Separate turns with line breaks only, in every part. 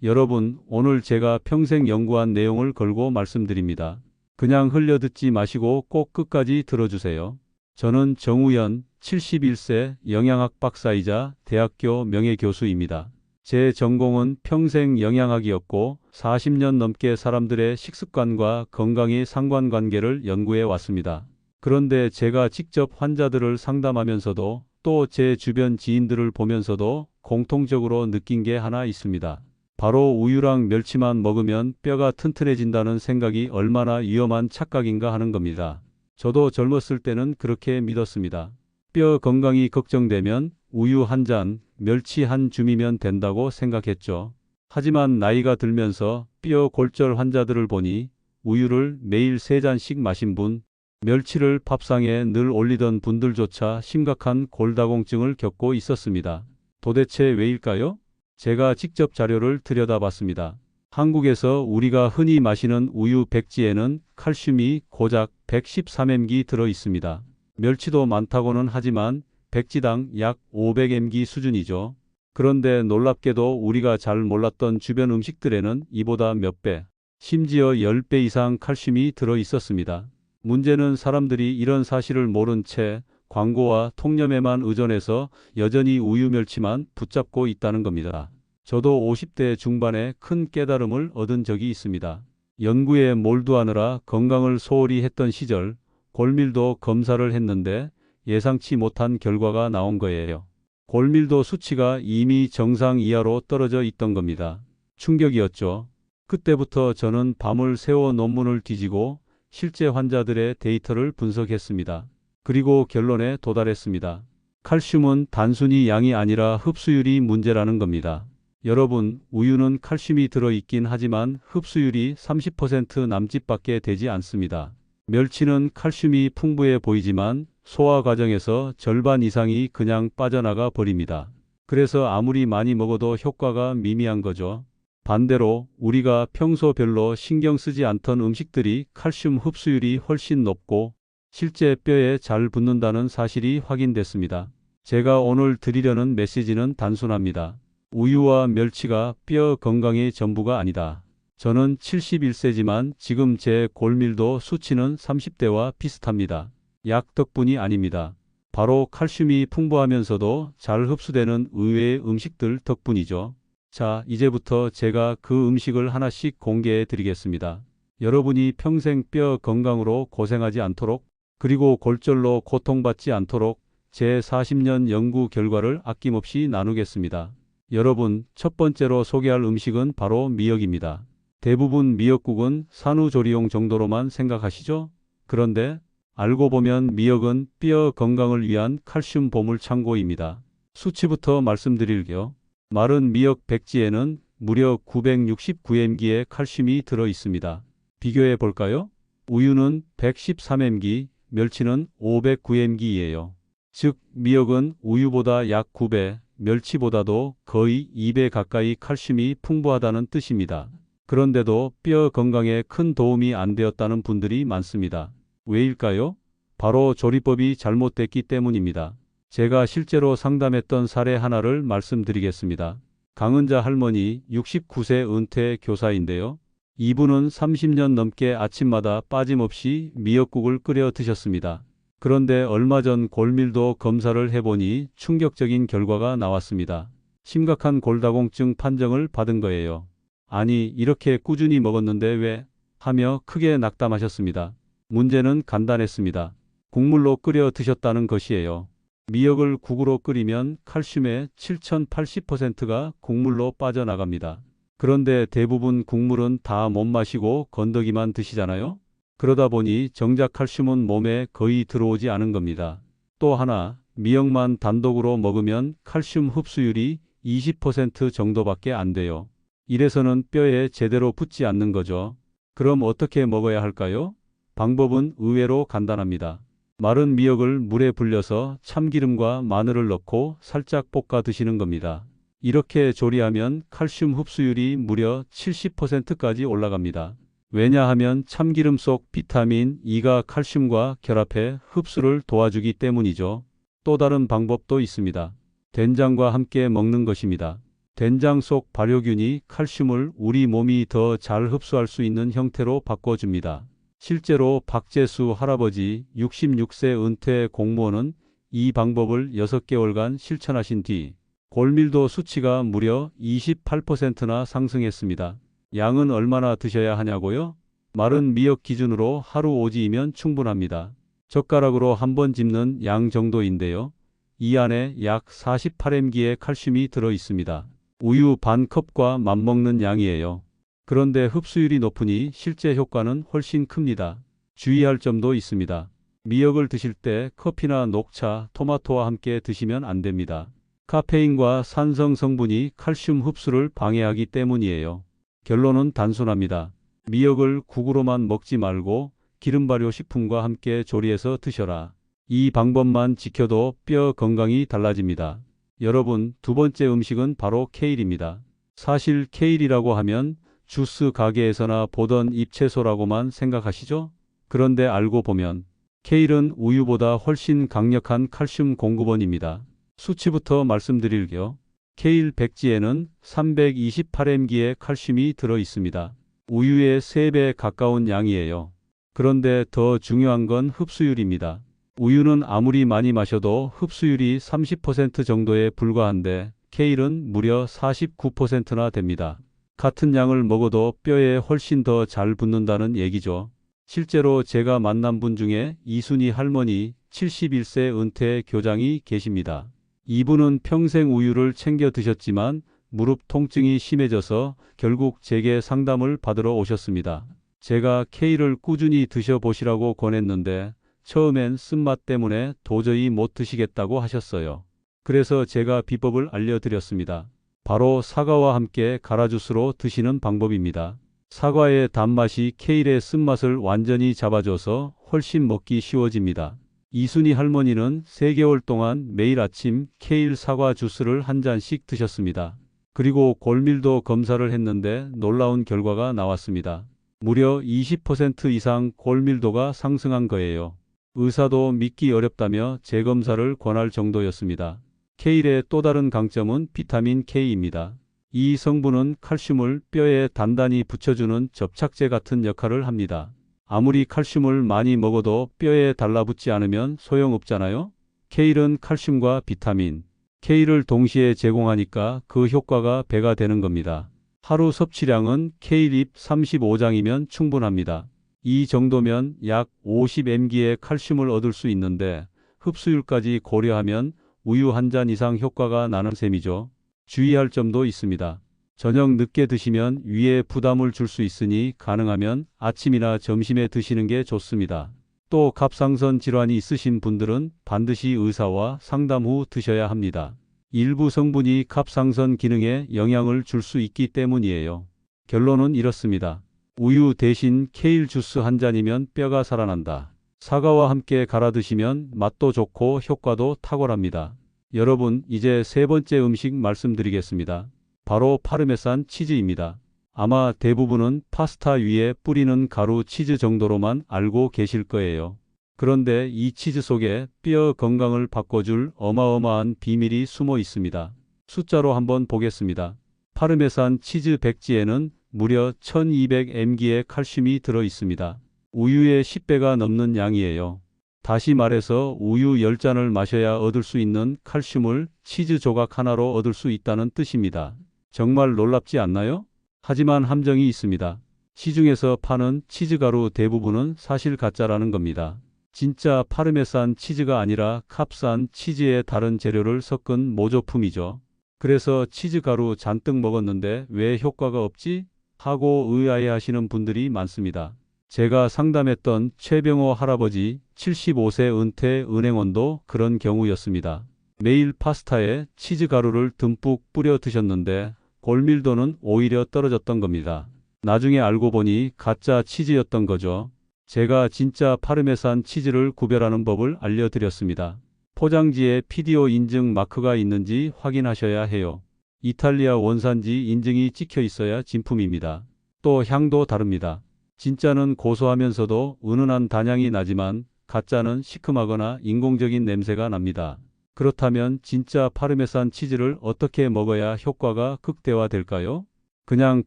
여러분, 오늘 제가 평생 연구한 내용을 걸고 말씀드립니다. 그냥 흘려듣지 마시고 꼭 끝까지 들어주세요. 저는 정우현, 71세 영양학 박사이자 대학교 명예교수입니다. 제 전공은 평생 영양학이었고 40년 넘게 사람들의 식습관과 건강의 상관관계를 연구해 왔습니다. 그런데 제가 직접 환자들을 상담하면서도 또 제 주변 지인들을 보면서도 공통적으로 느낀 게 하나 있습니다. 바로 우유랑 멸치만 먹으면 뼈가 튼튼해진다는 생각이 얼마나 위험한 착각인가 하는 겁니다. 저도 젊었을 때는 그렇게 믿었습니다. 뼈 건강이 걱정되면 우유 한 잔, 멸치 한 줌이면 된다고 생각했죠. 하지만 나이가 들면서 뼈 골절 환자들을 보니 우유를 매일 3잔씩 마신 분, 멸치를 밥상에 늘 올리던 분들조차 심각한 골다공증을 겪고 있었습니다. 도대체 왜일까요? 제가 직접 자료를 들여다봤습니다. 한국에서 우리가 흔히 마시는 우유 백지에는 칼슘이 고작 113mg 들어 있습니다. 멸치도 많다고는 하지만 백지당 약 500mg 수준이죠. 그런데 놀랍게도 우리가 잘 몰랐던 주변 음식들에는 이보다 몇 배, 심지어 10배 이상 칼슘이 들어 있었습니다. 문제는 사람들이 이런 사실을 모른 채 광고와 통념에만 의존해서 여전히 우유 멸치만 붙잡고 있다는 겁니다. 저도 50대 중반에 큰 깨달음을 얻은 적이 있습니다. 연구에 몰두하느라 건강을 소홀히 했던 시절 골밀도 검사를 했는데 예상치 못한 결과가 나온 거예요. 골밀도 수치가 이미 정상 이하로 떨어져 있던 겁니다. 충격이었죠. 그때부터 저는 밤을 새워 논문을 뒤지고 실제 환자들의 데이터를 분석했습니다. 그리고 결론에 도달했습니다. 칼슘은 단순히 양이 아니라 흡수율이 문제라는 겁니다. 여러분, 우유는 칼슘이 들어있긴 하지만 흡수율이 30% 남짓밖에 되지 않습니다. 멸치는 칼슘이 풍부해 보이지만 소화 과정에서 절반 이상이 그냥 빠져나가 버립니다. 그래서 아무리 많이 먹어도 효과가 미미한 거죠. 반대로 우리가 평소 별로 신경 쓰지 않던 음식들이 칼슘 흡수율이 훨씬 높고 실제 뼈에 잘 붙는다는 사실이 확인됐습니다. 제가 오늘 드리려는 메시지는 단순합니다. 우유와 멸치가 뼈 건강의 전부가 아니다. 저는 71세지만 지금 제 골밀도 수치는 30대와 비슷합니다. 약 덕분이 아닙니다. 바로 칼슘이 풍부하면서도 잘 흡수되는 의외의 음식들 덕분이죠. 자, 이제부터 제가 그 음식을 하나씩 공개해 드리겠습니다. 여러분이 평생 뼈 건강으로 고생하지 않도록 그리고 골절로 고통받지 않도록 제 40년 연구 결과를 아낌없이 나누겠습니다. 여러분, 첫 번째로 소개할 음식은 바로 미역입니다. 대부분 미역국은 산후조리용 정도로만 생각하시죠? 그런데 알고 보면 미역은 뼈 건강을 위한 칼슘 보물 창고입니다. 수치부터 말씀드릴게요. 마른 미역 백지에는 무려 969mg의 칼슘이 들어 있습니다. 비교해 볼까요? 우유는 113mg, 멸치는 509mg이에요. 즉, 미역은 우유보다 약 9배, 멸치보다도 거의 2배 가까이 칼슘이 풍부하다는 뜻입니다. 그런데도 뼈 건강에 큰 도움이 안 되었다는 분들이 많습니다. 왜일까요? 바로 조리법이 잘못됐기 때문입니다. 제가 실제로 상담했던 사례 하나를 말씀드리겠습니다. 강은자 할머니 69세 은퇴 교사인데요. 이분은 30년 넘게 아침마다 빠짐없이 미역국을 끓여 드셨습니다. 그런데 얼마 전 골밀도 검사를 해보니 충격적인 결과가 나왔습니다. 심각한 골다공증 판정을 받은 거예요. 아니, 이렇게 꾸준히 먹었는데 왜? 하며 크게 낙담하셨습니다. 문제는 간단했습니다. 국물로 끓여 드셨다는 것이에요. 미역을 국으로 끓이면 칼슘의 7080%가 국물로 빠져나갑니다. 그런데 대부분 국물은 다 못 마시고 건더기만 드시잖아요. 그러다 보니 정작 칼슘은 몸에 거의 들어오지 않은 겁니다. 또 하나, 미역만 단독으로 먹으면 칼슘 흡수율이 20% 정도밖에 안 돼요. 이래서는 뼈에 제대로 붙지 않는 거죠. 그럼 어떻게 먹어야 할까요? 방법은 의외로 간단합니다. 마른 미역을 물에 불려서 참기름과 마늘을 넣고 살짝 볶아 드시는 겁니다. 이렇게 조리하면 칼슘 흡수율이 무려 70%까지 올라갑니다. 왜냐하면 참기름 속 비타민 E가 칼슘과 결합해 흡수를 도와주기 때문이죠. 또 다른 방법도 있습니다. 된장과 함께 먹는 것입니다. 된장 속 발효균이 칼슘을 우리 몸이 더 잘 흡수할 수 있는 형태로 바꿔줍니다. 실제로 박재수 할아버지 66세 은퇴 공무원은 이 방법을 6개월간 실천하신 뒤 골밀도 수치가 무려 28%나 상승했습니다. 양은 얼마나 드셔야 하냐고요? 마른 미역 기준으로 하루 5지이면 충분합니다. 젓가락으로 한번 집는 양 정도인데요. 이 안에 약 48mg의 칼슘이 들어 있습니다. 우유 반 컵과 맞먹는 양이에요. 그런데 흡수율이 높으니 실제 효과는 훨씬 큽니다. 주의할 점도 있습니다. 미역을 드실 때 커피나 녹차, 토마토와 함께 드시면 안 됩니다. 카페인과 산성 성분이 칼슘 흡수를 방해하기 때문이에요. 결론은 단순합니다. 미역을 국으로만 먹지 말고 기름 발효 식품과 함께 조리해서 드셔라. 이 방법만 지켜도 뼈 건강이 달라집니다. 여러분, 두 번째 음식은 바로 케일입니다. 사실 케일이라고 하면 주스 가게에서나 보던 잎채소라고만 생각하시죠? 그런데 알고 보면 케일은 우유보다 훨씬 강력한 칼슘 공급원입니다. 수치부터 말씀드릴게요. 케일 백지에는 328mg의 칼슘이 들어 있습니다. 우유의 3배 가까운 양이에요. 그런데 더 중요한 건 흡수율입니다. 우유는 아무리 많이 마셔도 흡수율이 30% 정도에 불과한데 케일은 무려 49%나 됩니다. 같은 양을 먹어도 뼈에 훨씬 더 잘 붙는다는 얘기죠. 실제로 제가 만난 분 중에 이순희 할머니 71세 은퇴 교장이 계십니다. 이분은 평생 우유를 챙겨 드셨지만 무릎 통증이 심해져서 결국 제게 상담을 받으러 오셨습니다. 제가 케일을 꾸준히 드셔보시라고 권했는데 처음엔 쓴맛 때문에 도저히 못 드시겠다고 하셨어요. 그래서 제가 비법을 알려드렸습니다. 바로 사과와 함께 가라주스로 드시는 방법입니다. 사과의 단맛이 케일의 쓴맛을 완전히 잡아줘서 훨씬 먹기 쉬워집니다. 이순희 할머니는 3개월 동안 매일 아침 케일 사과 주스를 한 잔씩 드셨습니다. 그리고 골밀도 검사를 했는데 놀라운 결과가 나왔습니다. 무려 20% 이상 골밀도가 상승한 거예요. 의사도 믿기 어렵다며 재검사를 권할 정도였습니다. 케일의 또 다른 강점은 비타민 K입니다. 이 성분은 칼슘을 뼈에 단단히 붙여주는 접착제 같은 역할을 합니다. 아무리 칼슘을 많이 먹어도 뼈에 달라붙지 않으면 소용없잖아요. 케일은 칼슘과 비타민 K를 동시에 제공하니까 그 효과가 배가 되는 겁니다. 하루 섭취량은 케일잎 35장이면 충분합니다. 이 정도면 약 50mg의 칼슘을 얻을 수 있는데 흡수율까지 고려하면 우유 한 잔 이상 효과가 나는 셈이죠. 주의할 점도 있습니다. 저녁 늦게 드시면 위에 부담을 줄 수 있으니 가능하면 아침이나 점심에 드시는 게 좋습니다. 또 갑상선 질환이 있으신 분들은 반드시 의사와 상담 후 드셔야 합니다. 일부 성분이 갑상선 기능에 영향을 줄 수 있기 때문이에요. 결론은 이렇습니다. 우유 대신 케일 주스 한 잔이면 뼈가 살아난다. 사과와 함께 갈아 드시면 맛도 좋고 효과도 탁월합니다. 여러분, 이제 세 번째 음식 말씀드리겠습니다. 바로 파르메산 치즈입니다. 아마 대부분은 파스타 위에 뿌리는 가루 치즈 정도로만 알고 계실 거예요. 그런데 이 치즈 속에 뼈 건강을 바꿔줄 어마어마한 비밀이 숨어 있습니다. 숫자로 한번 보겠습니다. 파르메산 치즈 백지에는 무려 1200mg의 칼슘이 들어 있습니다. 우유의 10배가 넘는 양이에요. 다시 말해서 우유 10잔을 마셔야 얻을 수 있는 칼슘을 치즈 조각 하나로 얻을 수 있다는 뜻입니다. 정말 놀랍지 않나요? 하지만 함정이 있습니다. 시중에서 파는 치즈가루 대부분은 사실 가짜라는 겁니다. 진짜 파르메산 치즈가 아니라 캅산 치즈의 다른 재료를 섞은 모조품이죠. 그래서 치즈가루 잔뜩 먹었는데 왜 효과가 없지? 하고 의아해하시는 분들이 많습니다. 제가 상담했던 최병호 할아버지 75세 은퇴 은행원도 그런 경우였습니다. 매일 파스타에 치즈가루를 듬뿍 뿌려 드셨는데 골밀도는 오히려 떨어졌던 겁니다. 나중에 알고 보니 가짜 치즈였던 거죠. 제가 진짜 파르메산 치즈를 구별하는 법을 알려드렸습니다. 포장지에 PDO 인증 마크가 있는지 확인하셔야 해요. 이탈리아 원산지 인증이 찍혀 있어야 진품입니다. 또 향도 다릅니다. 진짜는 고소하면서도 은은한 단향이 나지만 가짜는 시큼하거나 인공적인 냄새가 납니다. 그렇다면 진짜 파르메산 치즈를 어떻게 먹어야 효과가 극대화될까요? 그냥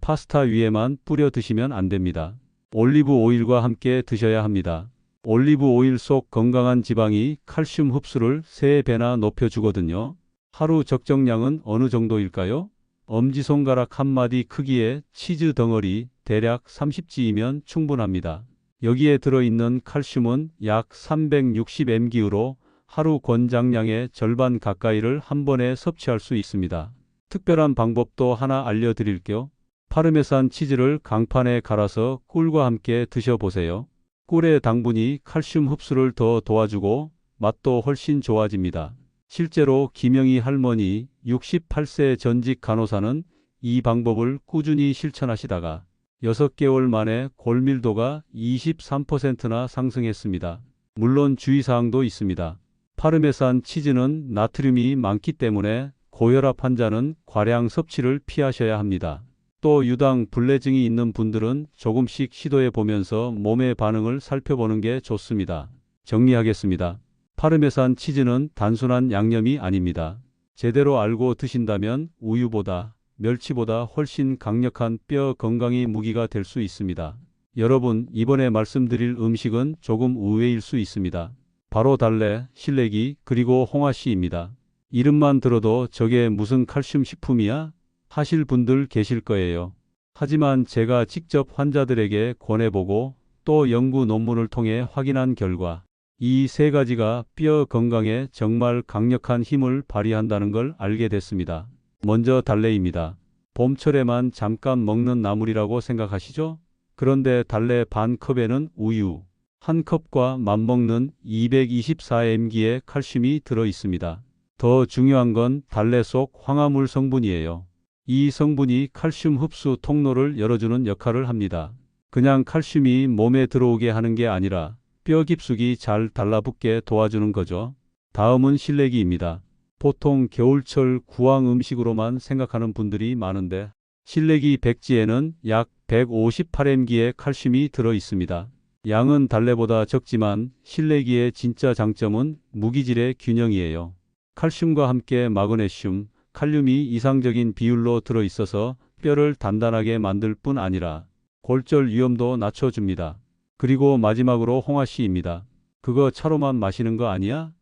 파스타 위에만 뿌려 드시면 안 됩니다. 올리브 오일과 함께 드셔야 합니다. 올리브 오일 속 건강한 지방이 칼슘 흡수를 3배나 높여주거든요. 하루 적정량은 어느 정도일까요? 엄지손가락 한 마디 크기의 치즈 덩어리 대략 30g이면 충분합니다. 여기에 들어있는 칼슘은 약 360mg로 하루 권장량의 절반 가까이를 한 번에 섭취할 수 있습니다. 특별한 방법도 하나 알려드릴게요. 파르메산 치즈를 강판에 갈아서 꿀과 함께 드셔보세요. 꿀의 당분이 칼슘 흡수를 더 도와주고 맛도 훨씬 좋아집니다. 실제로 김영희 할머니 68세 전직 간호사는 이 방법을 꾸준히 실천하시다가 6개월 만에 골밀도가 23%나 상승했습니다. 물론 주의사항도 있습니다. 파르메산 치즈는 나트륨이 많기 때문에 고혈압 환자는 과량 섭취를 피하셔야 합니다. 또 유당 불내증이 있는 분들은 조금씩 시도해 보면서 몸의 반응을 살펴보는 게 좋습니다. 정리하겠습니다. 파르메산 치즈는 단순한 양념이 아닙니다. 제대로 알고 드신다면 우유보다 멸치보다 훨씬 강력한 뼈 건강의 무기가 될 수 있습니다. 여러분, 이번에 말씀드릴 음식은 조금 의외일 수 있습니다. 바로 달래, 실내기, 그리고 홍화씨입니다. 이름만 들어도 저게 무슨 칼슘 식품이야? 하실 분들 계실 거예요. 하지만 제가 직접 환자들에게 권해보고 또 연구 논문을 통해 확인한 결과 이 3가지가 뼈 건강에 정말 강력한 힘을 발휘한다는 걸 알게 됐습니다. 먼저 달래입니다. 봄철에만 잠깐 먹는 나물이라고 생각하시죠? 그런데 달래 반 컵에는 우유 한 컵과 맞먹는 224mg의 칼슘이 들어 있습니다. 더 중요한 건 달래 속 황화물 성분이에요. 이 성분이 칼슘 흡수 통로를 열어주는 역할을 합니다. 그냥 칼슘이 몸에 들어오게 하는 게 아니라 뼈 깊숙이 잘 달라붙게 도와주는 거죠. 다음은 실내기입니다. 보통 겨울철 구황 음식으로만 생각하는 분들이 많은데 실내기 백지에는 약 158mg의 칼슘이 들어 있습니다. 양은 달래보다 적지만 실내기의 진짜 장점은 무기질의 균형이에요. 칼슘과 함께 마그네슘, 칼륨이 이상적인 비율로 들어 있어서 뼈를 단단하게 만들 뿐 아니라 골절 위험도 낮춰줍니다. 그리고 마지막으로 홍화씨입니다. 그거 차로만 마시는 거 아니야?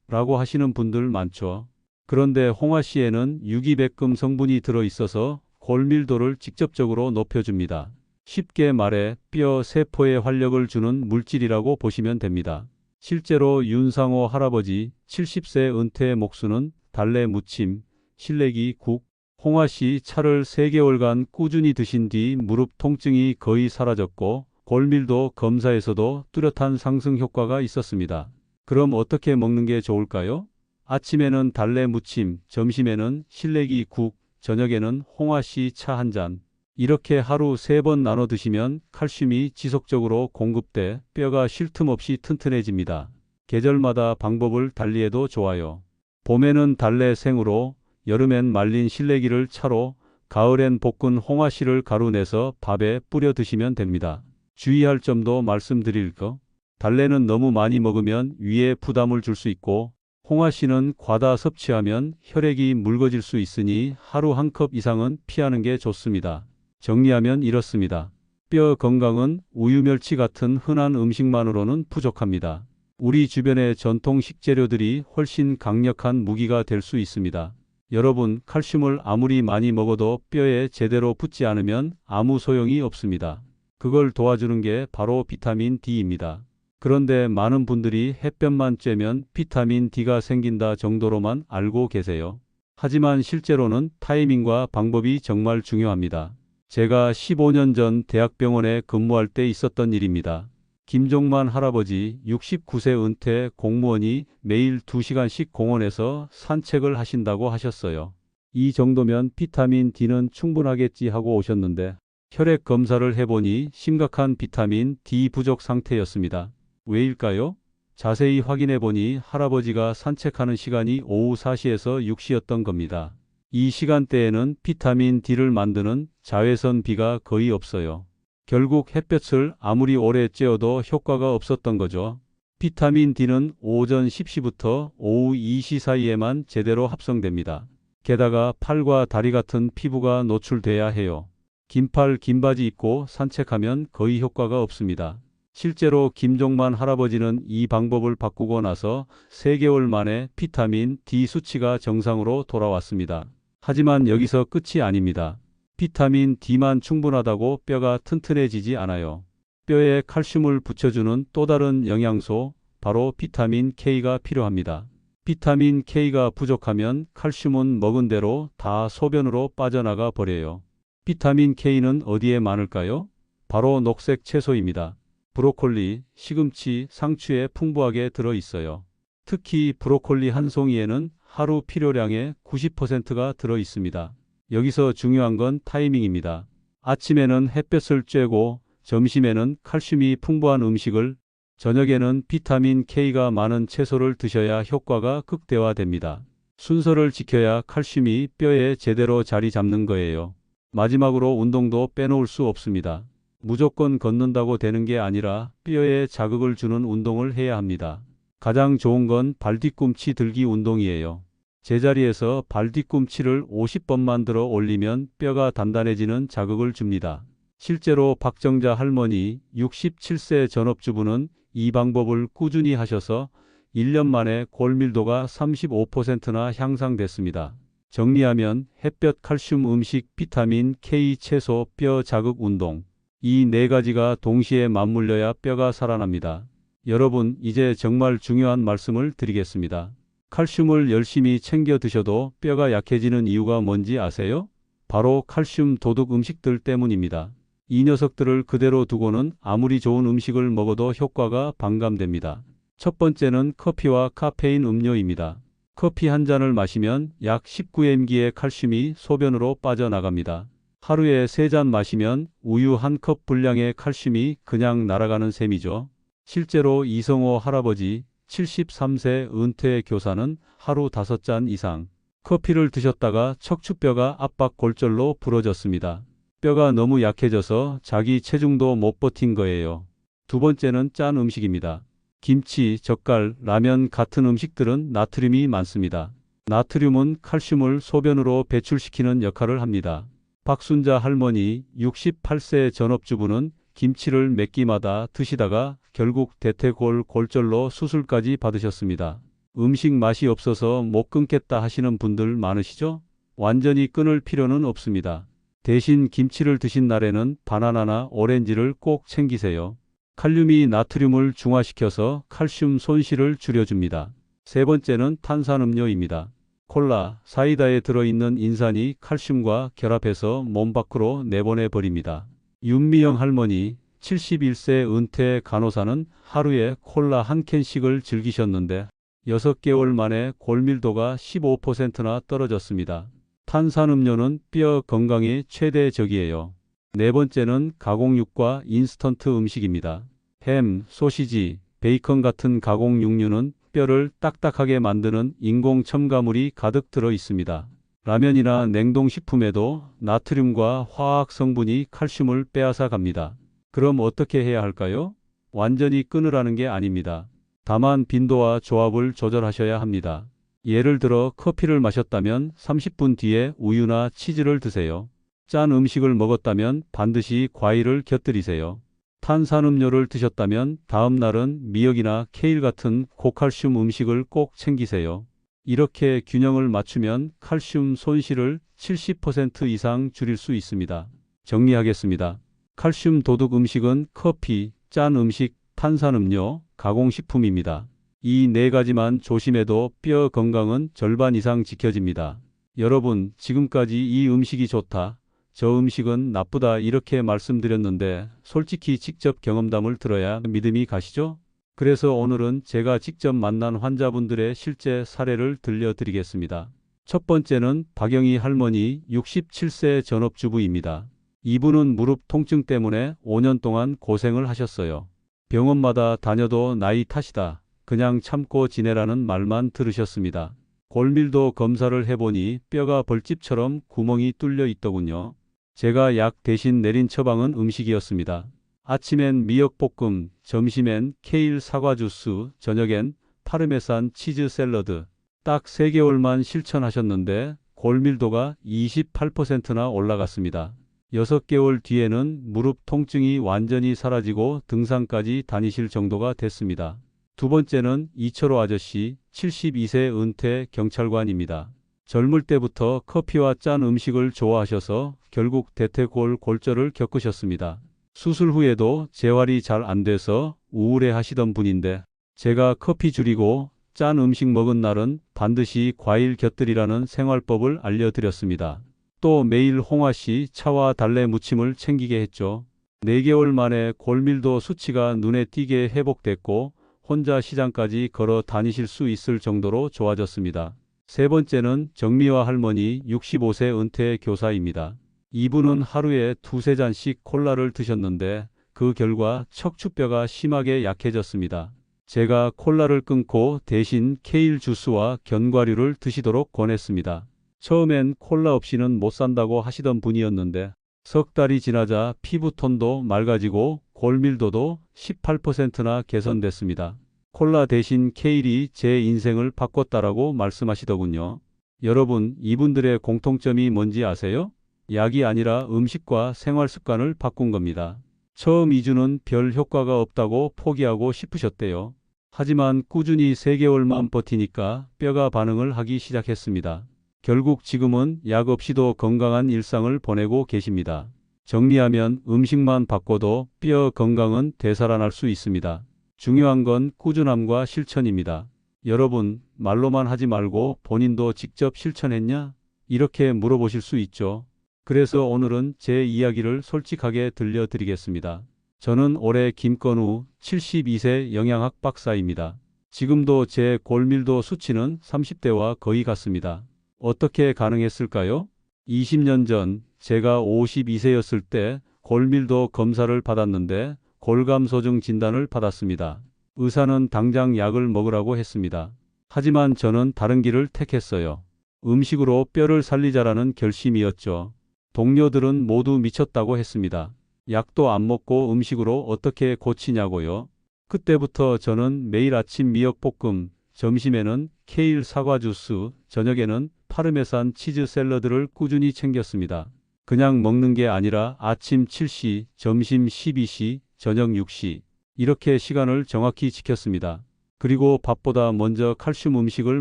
라고 하시는 분들 많죠. 그런데 홍화씨에는 유기백금 성분이 들어 있어서 골밀도를 직접적으로 높여줍니다. 쉽게 말해 뼈 세포에 활력을 주는 물질이라고 보시면 됩니다. 실제로 윤상호 할아버지 70세 은퇴 목수는 달래 무침, 실내기 국, 홍화씨 차를 3개월간 꾸준히 드신 뒤 무릎 통증이 거의 사라졌고 골밀도 검사에서도 뚜렷한 상승 효과가 있었습니다. 그럼 어떻게 먹는 게 좋을까요? 아침에는 달래 무침, 점심에는 실내기 국, 저녁에는 홍화씨 차 한 잔. 이렇게 하루 3번 나눠 드시면 칼슘이 지속적으로 공급돼 뼈가 쉴 틈 없이 튼튼해집니다. 계절마다 방법을 달리해도 좋아요. 봄에는 달래 생으로, 여름엔 말린 실내기를 차로, 가을엔 볶은 홍화씨를 가루 내서 밥에 뿌려 드시면 됩니다. 주의할 점도 말씀드릴 거. 달래는 너무 많이 먹으면 위에 부담을 줄 수 있고 홍화씨는 과다 섭취하면 혈액이 묽어질 수 있으니 하루 1컵 이상은 피하는 게 좋습니다. 정리하면 이렇습니다. 뼈 건강은 우유 멸치 같은 흔한 음식만으로는 부족합니다. 우리 주변의 전통 식재료들이 훨씬 강력한 무기가 될 수 있습니다. 여러분, 칼슘을 아무리 많이 먹어도 뼈에 제대로 붙지 않으면 아무 소용이 없습니다. 그걸 도와주는 게 바로 비타민 D입니다. 그런데 많은 분들이 햇볕만 쬐면 비타민 D가 생긴다 정도로만 알고 계세요. 하지만 실제로는 타이밍과 방법이 정말 중요합니다. 제가 15년 전 대학병원에 근무할 때 있었던 일입니다. 김종만 할아버지 69세 은퇴 공무원이 매일 2시간씩 공원에서 산책을 하신다고 하셨어요. 이 정도면 비타민 D는 충분하겠지 하고 오셨는데 혈액 검사를 해보니 심각한 비타민 D 부족 상태였습니다. 왜일까요? 자세히 확인해보니 할아버지가 산책하는 시간이 오후 4시에서 6시였던 겁니다. 이 시간대에는 비타민 D를 만드는 자외선 B가 거의 없어요. 결국 햇볕을 아무리 오래 쬐어도 효과가 없었던 거죠. 비타민 D는 오전 10시부터 오후 2시 사이에만 제대로 합성됩니다. 게다가 팔과 다리 같은 피부가 노출돼야 해요. 긴팔, 긴 바지 입고 산책하면 거의 효과가 없습니다. 실제로 김종만 할아버지는 이 방법을 바꾸고 나서 3개월 만에 비타민 D 수치가 정상으로 돌아왔습니다. 하지만 여기서 끝이 아닙니다. 비타민 D만 충분하다고 뼈가 튼튼해지지 않아요. 뼈에 칼슘을 붙여주는 또 다른 영양소, 바로 비타민 K가 필요합니다. 비타민 K가 부족하면 칼슘은 먹은 대로 다 소변으로 빠져나가 버려요. 비타민 K는 어디에 많을까요? 바로 녹색 채소입니다. 브로콜리, 시금치, 상추에 풍부하게 들어 있어요. 특히 브로콜리 한 송이에는 하루 필요량의 90%가 들어 있습니다. 여기서 중요한 건 타이밍입니다. 아침에는 햇볕을 쬐고 점심에는 칼슘이 풍부한 음식을, 저녁에는 비타민 K가 많은 채소를 드셔야 효과가 극대화됩니다. 순서를 지켜야 칼슘이 뼈에 제대로 자리 잡는 거예요. 마지막으로 운동도 빼놓을 수 없습니다. 무조건 걷는다고 되는 게 아니라 뼈에 자극을 주는 운동을 해야 합니다. 가장 좋은 건 발뒤꿈치 들기 운동이에요. 제자리에서 발뒤꿈치를 50번만 들어 올리면 뼈가 단단해지는 자극을 줍니다. 실제로 박정자 할머니 67세 전업주부는 이 방법을 꾸준히 하셔서 1년 만에 골밀도가 35%나 향상됐습니다. 정리하면 햇볕, 칼슘, 음식, 비타민 K, 채소, 뼈 자극 운동. 이 4가지가 동시에 맞물려야 뼈가 살아납니다. 여러분, 이제 정말 중요한 말씀을 드리겠습니다. 칼슘을 열심히 챙겨 드셔도 뼈가 약해지는 이유가 뭔지 아세요? 바로 칼슘 도둑 음식들 때문입니다. 이 녀석들을 그대로 두고는 아무리 좋은 음식을 먹어도 효과가 반감됩니다. 첫 번째는 커피와 카페인 음료입니다. 커피 한 잔을 마시면 약 19mg의 칼슘이 소변으로 빠져나갑니다. 하루에 3잔 마시면 우유 1컵 분량의 칼슘이 그냥 날아가는 셈이죠. 실제로 이성호 할아버지 73세 은퇴 교사는 하루 5잔 이상 커피를 드셨다가 척추뼈가 압박 골절로 부러졌습니다. 뼈가 너무 약해져서 자기 체중도 못 버틴 거예요. 두 번째는 짠 음식입니다. 김치, 젓갈, 라면 같은 음식들은 나트륨이 많습니다. 나트륨은 칼슘을 소변으로 배출시키는 역할을 합니다. 박순자 할머니 68세 전업주부는 김치를 몇 끼마다 드시다가 결국 대퇴골 골절로 수술까지 받으셨습니다. 음식 맛이 없어서 못 끊겠다 하시는 분들 많으시죠? 완전히 끊을 필요는 없습니다. 대신 김치를 드신 날에는 바나나나 오렌지를 꼭 챙기세요. 칼륨이 나트륨을 중화시켜서 칼슘 손실을 줄여줍니다. 세 번째는 탄산음료입니다. 콜라, 사이다에 들어있는 인산이 칼슘과 결합해서 몸 밖으로 내보내버립니다. 윤미영 할머니 71세 은퇴 간호사는 하루에 콜라 한 캔씩을 즐기셨는데 6개월 만에 골밀도가 15%나 떨어졌습니다. 탄산음료는 뼈 건강에 최대 적이에요. 네 번째는 가공육과 인스턴트 음식입니다. 햄, 소시지, 베이컨 같은 가공육류는 뼈를 딱딱하게 만드는 인공 첨가물이 가득 들어 있습니다. 라면이나 냉동식품에도 나트륨과 화학 성분이 칼슘을 빼앗아 갑니다. 그럼 어떻게 해야 할까요? 완전히 끊으라는 게 아닙니다. 다만 빈도와 조합을 조절하셔야 합니다. 예를 들어 커피를 마셨다면 30분 뒤에 우유나 치즈를 드세요. 짠 음식을 먹었다면 반드시 과일을 곁들이세요. 탄산음료를 드셨다면 다음 날은 미역이나 케일 같은 고칼슘 음식을 꼭 챙기세요. 이렇게 균형을 맞추면 칼슘 손실을 70% 이상 줄일 수 있습니다. 정리하겠습니다. 칼슘 도둑 음식은 커피, 짠 음식, 탄산음료, 가공식품입니다. 이 4가지만 조심해도 뼈 건강은 절반 이상 지켜집니다. 여러분, 지금까지 이 음식이 좋다, 저 음식은 나쁘다 이렇게 말씀드렸는데 솔직히 직접 경험담을 들어야 믿음이 가시죠? 그래서 오늘은 제가 직접 만난 환자분들의 실제 사례를 들려드리겠습니다. 첫 번째는 박영희 할머니 67세 전업주부입니다. 이분은 무릎 통증 때문에 5년 동안 고생을 하셨어요. 병원마다 다녀도 나이 탓이다, 그냥 참고 지내라는 말만 들으셨습니다. 골밀도 검사를 해보니 뼈가 벌집처럼 구멍이 뚫려 있더군요. 제가 약 대신 내린 처방은 음식이었습니다. 아침엔 미역볶음, 점심엔 케일 사과 주스, 저녁엔 파르메산 치즈 샐러드. 딱 3개월만 실천하셨는데 골밀도가 28%나 올라갔습니다. 6개월 뒤에는 무릎 통증이 완전히 사라지고 등산까지 다니실 정도가 됐습니다. 두 번째는 이철호 아저씨, 72세 은퇴 경찰관입니다. 젊을 때부터 커피와 짠 음식을 좋아하셔서 결국 대퇴골골절을 겪으셨습니다. 수술 후에도 재활이 잘 안 돼서 우울해 하시던 분인데 제가 커피 줄이고 짠 음식 먹은 날은 반드시 과일 곁들이라는 생활법을 알려드렸습니다. 또 매일 홍화씨 차와 달래 무침을 챙기게 했죠. 4개월 만에 골밀도 수치가 눈에 띄게 회복됐고 혼자 시장까지 걸어 다니실 수 있을 정도로 좋아졌습니다. 세 번째는 정미화 할머니 65세 은퇴 교사입니다. 이분은 하루에 2~3잔씩 콜라를 드셨는데 그 결과 척추뼈가 심하게 약해졌습니다. 제가 콜라를 끊고 대신 케일 주스와 견과류를 드시도록 권했습니다. 처음엔 콜라 없이는 못 산다고 하시던 분이었는데 석 달이 지나자 피부톤도 맑아지고 골밀도도 18%나 개선됐습니다. 콜라 대신 케일이 제 인생을 바꿨다라고 말씀하시더군요. 여러분, 이분들의 공통점이 뭔지 아세요? 약이 아니라 음식과 생활 습관을 바꾼 겁니다. 처음 2주는 별 효과가 없다고 포기하고 싶으셨대요. 하지만 꾸준히 3개월만 버티니까 뼈가 반응을 하기 시작했습니다. 결국 지금은 약 없이도 건강한 일상을 보내고 계십니다. 정리하면 음식만 바꿔도 뼈 건강은 되살아날 수 있습니다. 중요한 건 꾸준함과 실천입니다. 여러분, 말로만 하지 말고 본인도 직접 실천했냐? 이렇게 물어보실 수 있죠. 그래서 오늘은 제 이야기를 솔직하게 들려드리겠습니다. 저는 올해 김건우 72세 영양학 박사입니다. 지금도 제 골밀도 수치는 30대와 거의 같습니다. 어떻게 가능했을까요? 20년 전 제가 52세였을 때 골밀도 검사를 받았는데 골감소증 진단을 받았습니다. 의사는 당장 약을 먹으라고 했습니다. 하지만 저는 다른 길을 택했어요. 음식으로 뼈를 살리자라는 결심이었죠. 동료들은 모두 미쳤다고 했습니다. 약도 안 먹고 음식으로 어떻게 고치냐고요? 그때부터 저는 매일 아침 미역볶음, 점심에는 케일 사과 주스, 저녁에는 파르메산 치즈 샐러드를 꾸준히 챙겼습니다. 그냥 먹는 게 아니라 아침 7시, 점심 12시, 저녁 6시 이렇게 시간을 정확히 지켰습니다. 그리고 밥보다 먼저 칼슘 음식을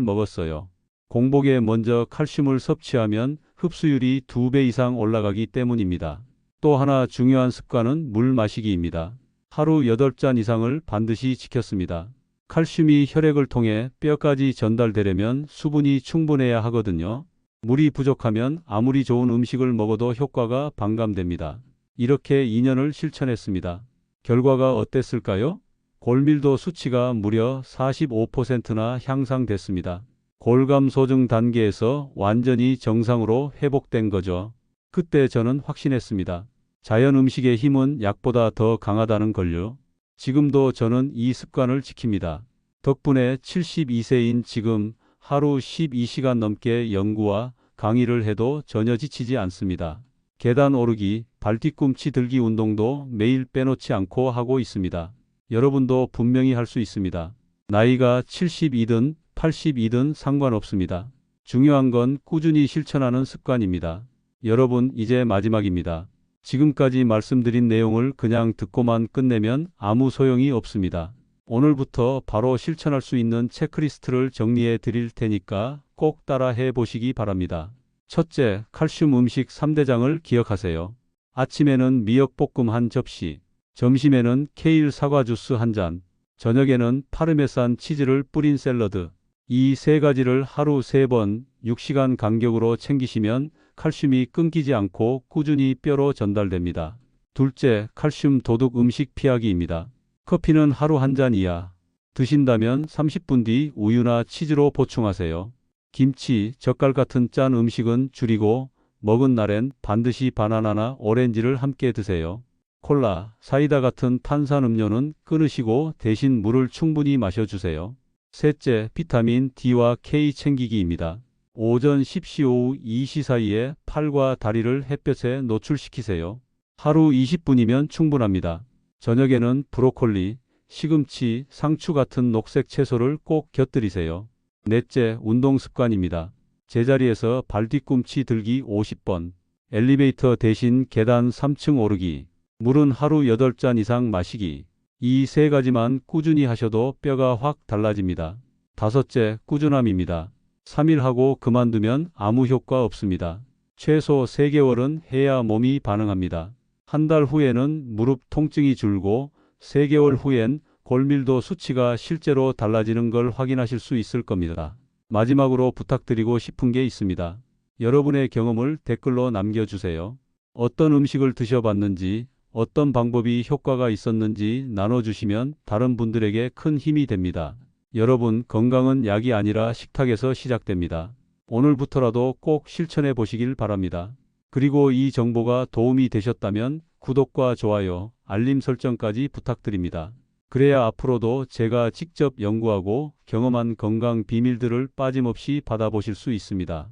먹었어요. 공복에 먼저 칼슘을 섭취하면 흡수율이 2배 이상 올라가기 때문입니다. 또 하나 중요한 습관은 물 마시기입니다. 하루 8잔 이상을 반드시 지켰습니다. 칼슘이 혈액을 통해 뼈까지 전달되려면 수분이 충분해야 하거든요. 물이 부족하면 아무리 좋은 음식을 먹어도 효과가 반감됩니다. 이렇게 2년을 실천했습니다. 결과가 어땠을까요? 골밀도 수치가 무려 45%나 향상됐습니다. 골감소증 단계에서 완전히 정상으로 회복된 거죠. 그때 저는 확신했습니다. 자연 음식의 힘은 약보다 더 강하다는 걸요. 지금도 저는 이 습관을 지킵니다. 덕분에 72세인 지금 하루 12시간 넘게 연구와 강의를 해도 전혀 지치지 않습니다. 계단 오르기, 발뒤꿈치 들기 운동도 매일 빼놓지 않고 하고 있습니다. 여러분도 분명히 할 수 있습니다. 나이가 72든 82든 상관없습니다. 중요한 건 꾸준히 실천하는 습관입니다. 여러분, 이제 마지막입니다. 지금까지 말씀드린 내용을 그냥 듣고만 끝내면 아무 소용이 없습니다. 오늘부터 바로 실천할 수 있는 체크리스트를 정리해 드릴 테니까 꼭 따라해 보시기 바랍니다. 첫째, 칼슘 음식 3대장을 기억하세요. 아침에는 미역볶음 한 접시, 점심에는 케일 사과 주스 한 잔, 저녁에는 파르메산 치즈를 뿌린 샐러드. 이 3가지를 하루 3번 6시간 간격으로 챙기시면 칼슘이 끊기지 않고 꾸준히 뼈로 전달됩니다. 둘째, 칼슘 도둑 음식 피하기입니다. 커피는 하루 한 잔 이하. 드신다면 30분 뒤 우유나 치즈로 보충하세요. 김치, 젓갈 같은 짠 음식은 줄이고 먹은 날엔 반드시 바나나나 오렌지를 함께 드세요. 콜라, 사이다 같은 탄산 음료는 끊으시고 대신 물을 충분히 마셔주세요. 셋째, 비타민 D와 K 챙기기입니다. 오전 10시 오후 2시 사이에 팔과 다리를 햇볕에 노출시키세요. 하루 20분이면 충분합니다. 저녁에는 브로콜리, 시금치, 상추 같은 녹색 채소를 꼭 곁들이세요. 넷째, 운동 습관입니다. 제자리에서 발 뒤꿈치 들기 50번, 엘리베이터 대신 계단 3층 오르기, 물은 하루 8잔 이상 마시기. 이 세 가지만 꾸준히 하셔도 뼈가 확 달라집니다. 다섯째, 꾸준함입니다. 3일 하고 그만두면 아무 효과 없습니다. 최소 3개월은 해야 몸이 반응합니다. 한 달 후에는 무릎 통증이 줄고 3개월 후엔 골밀도 수치가 실제로 달라지는 걸 확인하실 수 있을 겁니다. 마지막으로 부탁드리고 싶은 게 있습니다. 여러분의 경험을 댓글로 남겨주세요. 어떤 음식을 드셔봤는지, 어떤 방법이 효과가 있었는지 나눠주시면 다른 분들에게 큰 힘이 됩니다. 여러분, 건강은 약이 아니라 식탁에서 시작됩니다. 오늘부터라도 꼭 실천해 보시길 바랍니다. 그리고 이 정보가 도움이 되셨다면 구독과 좋아요, 알림 설정까지 부탁드립니다. 그래야 앞으로도 제가 직접 연구하고 경험한 건강 비밀들을 빠짐없이 받아보실 수 있습니다.